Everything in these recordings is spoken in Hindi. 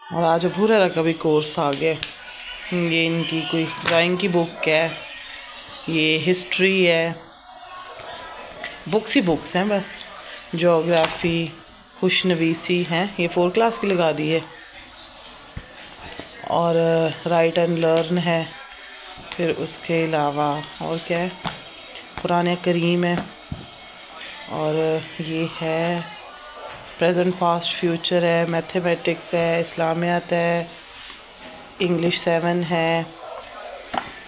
और आज अबूहरैरा का भी कोर्स आ गया। ये इनकी कोई ड्राइंग की बुक है, ये हिस्ट्री है, बुक्स ही बुक्स हैं बस। ज्योग्राफी, खुशनवीसी हैं, ये 4 क्लास की लगा दी है। और राइट एंड लर्न है। फिर उसके अलावा और क्या है, कुरान करीम है। और ये है प्रेजेंट पास्ट फ्यूचर है, मैथमेटिक्स है, इस्लामियात है, इंग्लिश 7 है,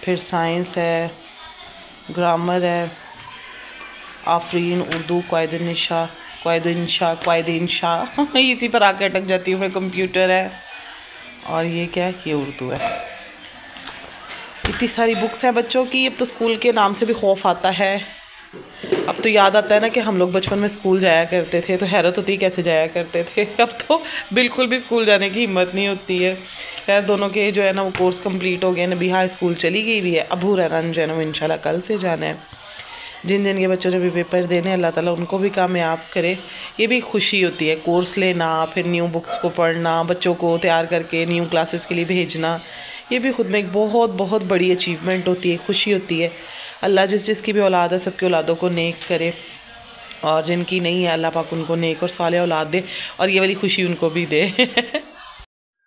फिर साइंस है, ग्रामर है, आफरीन, उर्दू, क्वायदिनशा इसी पर आके अटक जाती हूँ मैं। कंप्यूटर है। और ये क्या है, ये उर्दू है। इतनी सारी बुक्स हैं बच्चों की। अब तो स्कूल के नाम से भी खौफ आता है। अब तो याद आता है ना कि हम लोग बचपन में स्कूल जाया करते थे, तो हैरत होती कैसे जाया करते थे। अब तो बिल्कुल भी स्कूल जाने की हिम्मत नहीं होती है। खैर दोनों के जो है ना वो कोर्स कंप्लीट हो गए। नबीहा स्कूल चली गई भी है, अबूहरैरा जो है ना इंशाल्लाह कल से जाना है। जिन जिन के बच्चों ने भी पेपर देने, अल्लाह ताला उनको भी कामयाब करे। ये भी खुशी होती है, कोर्स लेना, फिर न्यू बुक्स को पढ़ना, बच्चों को तैयार करके न्यू क्लासेस के लिए भेजना, ये भी खुद में एक बहुत बहुत बड़ी अचीवमेंट होती है, खुशी होती है। अल्लाह जिस जिसकी भी औलाद है सबकी औलादों को नेक करे, और जिनकी नहीं है अल्लाह पाक उनको नेक और साले औलाद दे, और ये वाली खुशी उनको भी दे।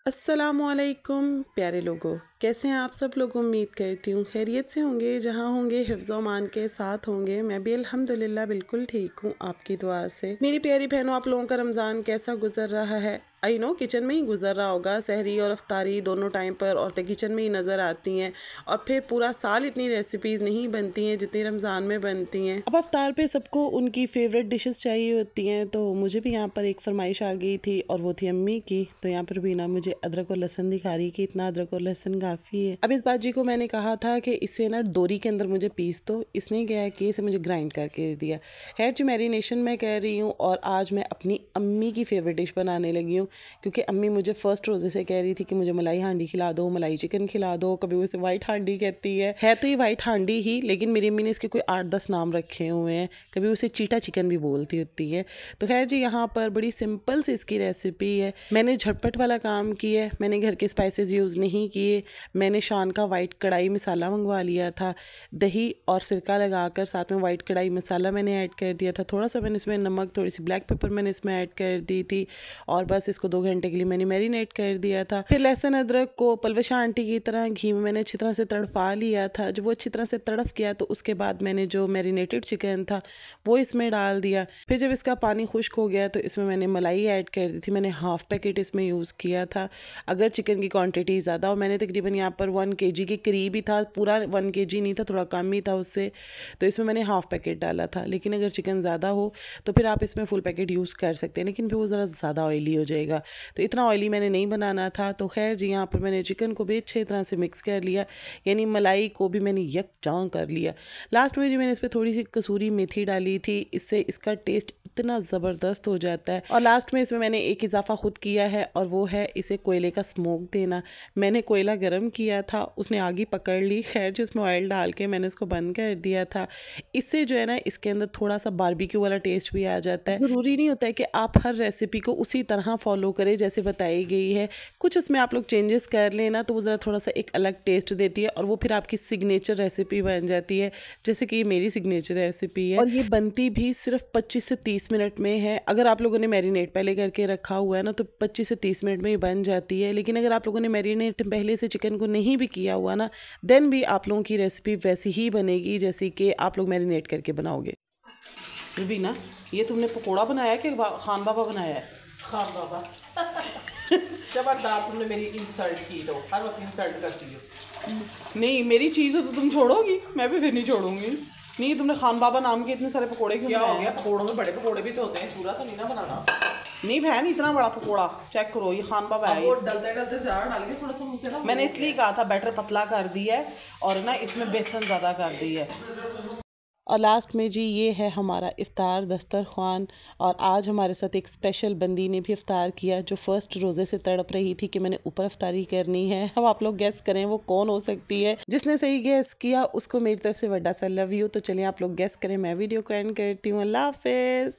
अस्सलामुअलैकुम प्यारे लोगों, कैसे हैं आप सब लोग। उम्मीद करती हूँ खैरियत से होंगे, जहाँ होंगे हिफ्ज़ व अमान के साथ होंगे। मैं भी अल्हम्दुलिल्लाह बिल्कुल ठीक हूँ आपकी दुआ से। मेरी प्यारी बहनों, आप लोगों का रमज़ान कैसा गुजर रहा है। आई नो किचन में ही गुजर रहा होगा। सहरी और अफ्तारी दोनों टाइम पर औरतें किचन में ही नज़र आती हैं, और फिर पूरा साल इतनी रेसिपीज़ नहीं बनती हैं जितनी रमज़ान में बनती हैं। अब अफ्तार पे सबको उनकी फेवरेट डिशेस चाहिए होती हैं, तो मुझे भी यहाँ पर एक फरमाइश आ गई थी, और वो थी अम्मी की। तो यहाँ पर भी ना मुझे अदरक और लहसुन दिखा रही कि इतना अदरक और लहसुन काफ़ी है। अब इस बाजी को मैंने कहा था कि इससे ना दोरी के अंदर मुझे पीस दो, इसने क्या कि इसे मुझे ग्राइंड करके दे दिया। खैर जी, मैरिनेशन मैं कर रही हूँ, और आज मैं अपनी अम्मी की फेवरेट डिश बनाने लगी हूँ, क्योंकि अम्मी मुझे फर्स्ट रोज़े से कह रही थी कि मुझे मलाई हांडी खिला दो, मलाई चिकन खिला दो। कभी उसे वाइट हांडी कहती है तो ये वाइट हांडी ही, लेकिन मेरी अम्मी ने इसके कोई 8-10 नाम रखे हुए हैं। कभी उसे चीटा चिकन भी बोलती होती है। तो खैर जी, यहाँ पर बड़ी सिंपल सी इसकी रेसिपी है। मैंने झटपट वाला काम किया है, मैंने घर के स्पाइसेस यूज़ नहीं किए। मैंने शान का वाइट कढ़ाई मसाला मंगवा लिया था, दही और सिरका लगाकर साथ में वाइट कढ़ाई मसाला मैंने ऐड कर दिया था। थोड़ा सा मैंने इसमें नमक, थोड़ी सी ब्लैक पेपर मैंने इसमें ऐड कर दी थी, और बस इसको 2 घंटे के लिए मैंने मैरिनेट कर दिया था। फिर लहसुन अदरक को पलवशा आंटी की तरह घी में मैंने अच्छी तरह से तड़पा लिया था। जब वो अच्छी तरह से तड़प गया तो उसके बाद मैंने जो मैरिनेटेड चिकन था वो इसमें डाल दिया। फिर जब इसका पानी खुश्क हो गया तो इसमें मैंने मलाई ऐड कर दी थी। मैंने हाफ पैकेट इसमें यूज़ किया था। अगर चिकन की क्वांटिटी ज़्यादा हो, मैंने तकरीबन यहाँ पर 1 kg के करीब ही था, पूरा 1 kg नहीं था, थोड़ा कम ही था उससे, तो इसमें मैंने हाफ पैकेट डाला था। लेकिन अगर चिकन ज़्यादा हो तो फिर आप इसमें फुल पैकेट यूज़ कर सकते हैं, लेकिन फिर वो ज़रा ज़्यादा ऑयली हो जाएगा, तो इतना ऑयली मैंने नहीं बनाना था। तो खैर जी, यहाँ पर मैंने चिकन को भी अच्छी तरह से मिक्स कर लिया, यानी मलाई को भी मैंने यकजां कर लिया। लास्ट में जी मैंने इस पर थोड़ी सी कसूरी मेथी डाली थी, इससे इसका टेस्ट इतना ज़बरदस्त हो जाता है। और लास्ट में इसमें मैंने एक इजाफा खुद किया है, और वो है इसे कोयले का स्मोक देना। मैंने कोयला गर्म किया था, उसने आग ही पकड़ ली। खैर जिसमें ऑयल डाल के मैंने इसको बंद कर दिया था। इससे जो है ना इसके अंदर थोड़ा सा बारबेक्यू वाला टेस्ट भी आ जाता है। ज़रूरी नहीं होता है कि आप हर रेसिपी को उसी तरह फॉलो करें जैसे बताई गई है। कुछ उसमें आप लोग चेंजेस कर लेना तो वो ज़रा थोड़ा सा एक अलग टेस्ट देती है, और वो फिर आपकी सिग्नेचर रेसिपी बन जाती है, जैसे कि ये मेरी सिग्नेचर रेसिपी है। और ये बनती भी सिर्फ 25 से 30 मिनट में है। अगर आप लोगों ने मैरिनेट पहले करके रखा हुआ है ना तो 25 से 30 मिनट में ही बन जाती है। लेकिन अगर आप लोगों ने मैरिनेट पहले से चिकन को नहीं भी किया हुआ ना, देन भी आप लोगों की रेसिपी वैसी ही बनेगी जैसी कि आप लोग मैरिनेट करके बनाओगे। रुबीना, ये तुमने पकोड़ा बनाया कि खान बाबा बनाया है? खान बाबा। जबरदार, तुमने मेरी इंसल्ट की, तो हर वक्त इंसल्ट करती हो। नहीं, मेरी चीज़ हो तो तुम छोड़ोगी, मैं भी फिर नहीं छोड़ूंगी। नहीं, तुमने खान बाबा नाम के इतने सारे पकोड़े क्यों क्या हो बनाए गया? हैं? पकोड़ों में बड़े पकोड़े भी तो होते हैं, पूरा तो नहीं ना बनाना। नहीं बहन, इतना बड़ा पकोड़ा चेक करो, ये खान बाबा अब है वो ये। डलते डलते ज़्यादा डाल के थोड़ा सा मुझे ना, मैंने इसलिए कहा था बैटर पतला कर दिया है, और ना इसमें बेसन ज़्यादा कर दी है। और लास्ट में जी ये है हमारा इफ्तार दस्तरखान। और आज हमारे साथ एक स्पेशल बंदी ने भी इफ्तार किया, जो फर्स्ट रोज़े से तड़प रही थी कि मैंने ऊपर इफ्तारी करनी है। अब आप लोग गेस करें वो कौन हो सकती है। जिसने सही गेस किया उसको मेरी तरफ से बड़ा सा लव यू। तो चलिए आप लोग गेस करें, मैं वीडियो को एंड करती हूँ। अल्लाह हाफिज़।